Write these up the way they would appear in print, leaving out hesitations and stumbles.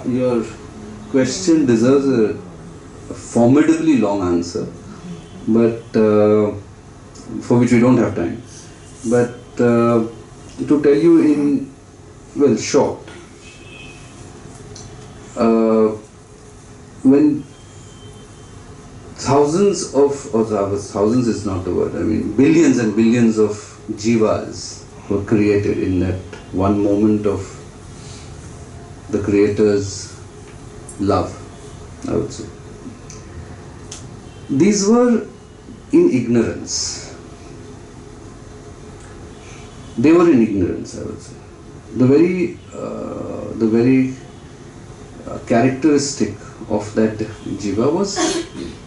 your question deserves a formidably long answer, but for which we don't have time. But to tell you in, well, short, when thousands of, or thousands is not the word, I mean billions and billions of jivas were created in that one moment of the Creator's love, I would say. These were in ignorance. They were in ignorance, I would say. The very characteristic of that jiva was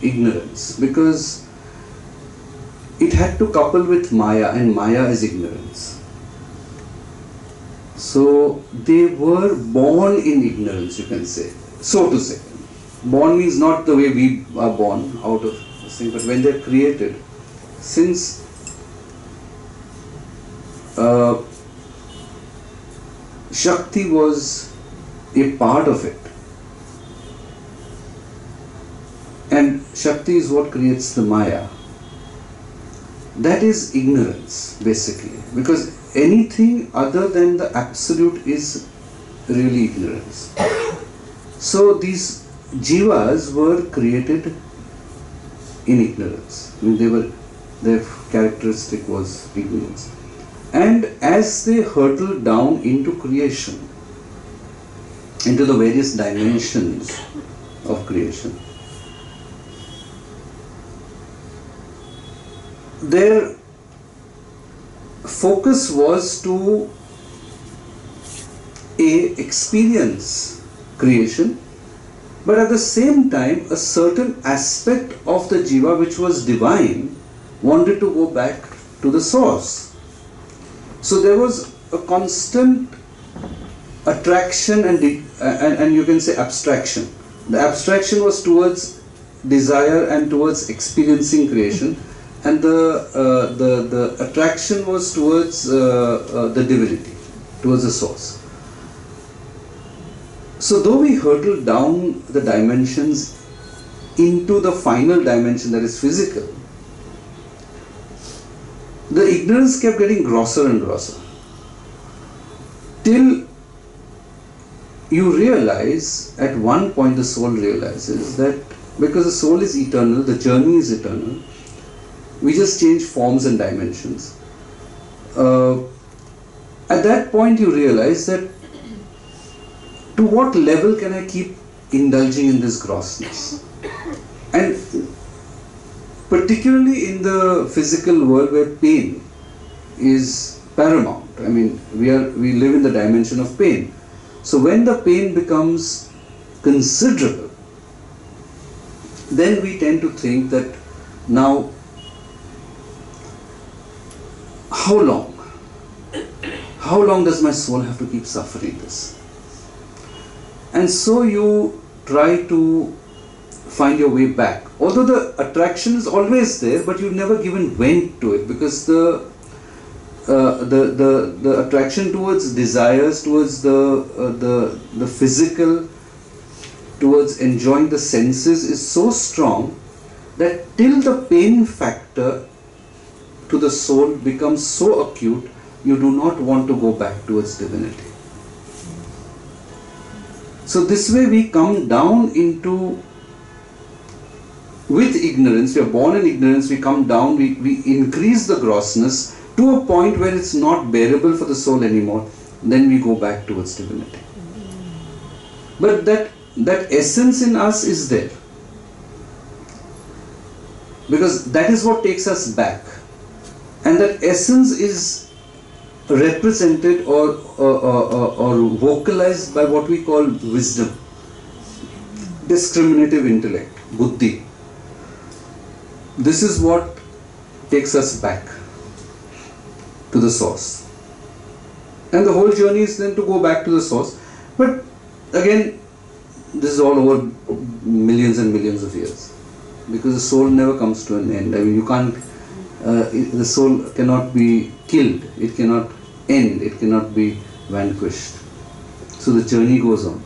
ignorance, because it had to couple with maya, and maya is ignorance. So they were born in ignorance, you can say, so to say. Born means not the way we are born out of this thing, but when they are created, since Shakti was a part of it, and Shakti is what creates the Maya. That is ignorance, basically, because anything other than the absolute is really ignorance. So these jivas were created in ignorance. I mean, their characteristic was ignorance. And as they hurtled down into creation, into the various dimensions of creation, their focus was to experience creation, but at the same time a certain aspect of the jiva which was divine wanted to go back to the source. So there was a constant attraction and you can say abstraction. The abstraction was towards desire and towards experiencing creation, and the attraction was towards the divinity, towards the source. So though we hurtled down the dimensions into the final dimension, that is physical, the ignorance kept getting grosser and grosser, till you realize, at one point the soul realizes that because the soul is eternal, the journey is eternal, we just change forms and dimensions. At that point you realize that to what level can I keep indulging in this grossness? And particularly in the physical world where pain is paramount. I mean, we live in the dimension of pain. So when the pain becomes considerable, then we tend to think that now, how long? How long does my soul have to keep suffering this? And so you try to find your way back. Although the attraction is always there, but you've never given vent to it, because the attraction towards desires, towards the physical, towards enjoying the senses is so strong that till the pain factor to the soul becomes so acute, you do not want to go back towards divinity. So this way we come down into, with ignorance, we are born in ignorance, we come down, we increase the grossness to a point where it's not bearable for the soul anymore, then we go back towards divinity. But that essence in us is there, because that is what takes us back, and that essence is represented or vocalized by what we call wisdom, discriminative intellect, buddhi. This is what takes us back to the source, and the whole journey is then to go back to the source. But again, this is all over millions and millions of years, because the soul never comes to an end. I mean, you can't, the soul cannot be killed, it cannot end, it cannot be vanquished. So the journey goes on.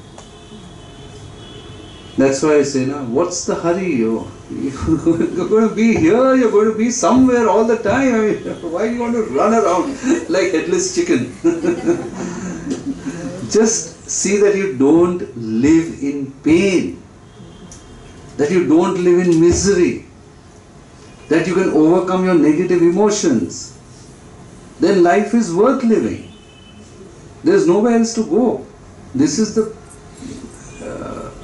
That's why I say, now, what's the hurry? You're going to be here, you're going to be somewhere all the time. I mean, why do you want to run around like headless chicken? Just see that you don't live in pain, that you don't live in misery, that you can overcome your negative emotions. Then life is worth living. There's nowhere else to go. This is the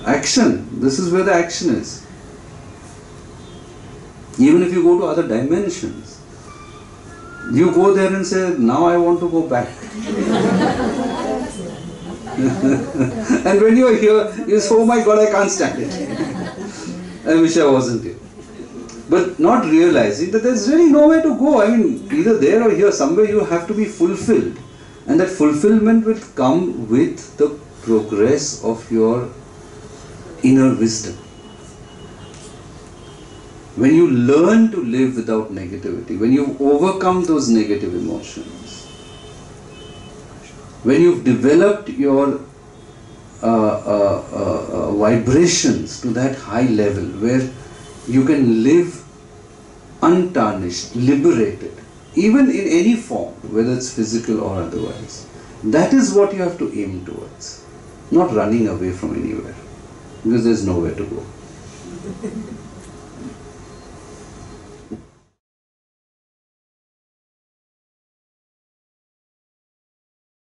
action. This is where the action is. Even if you go to other dimensions, you go there and say, now I want to go back. And when you are here, you say, oh my God, I can't stand it. I wish I wasn't here. But not realizing that there's really nowhere to go. I mean, either there or here, somewhere you have to be fulfilled. And that fulfillment will come with the progress of your inner wisdom. When you learn to live without negativity, when you overcome those negative emotions, when you've developed your vibrations to that high level where you can live untarnished, liberated, even in any form, whether it's physical or otherwise, that is what you have to aim towards, not running away from anywhere, because there's nowhere to go.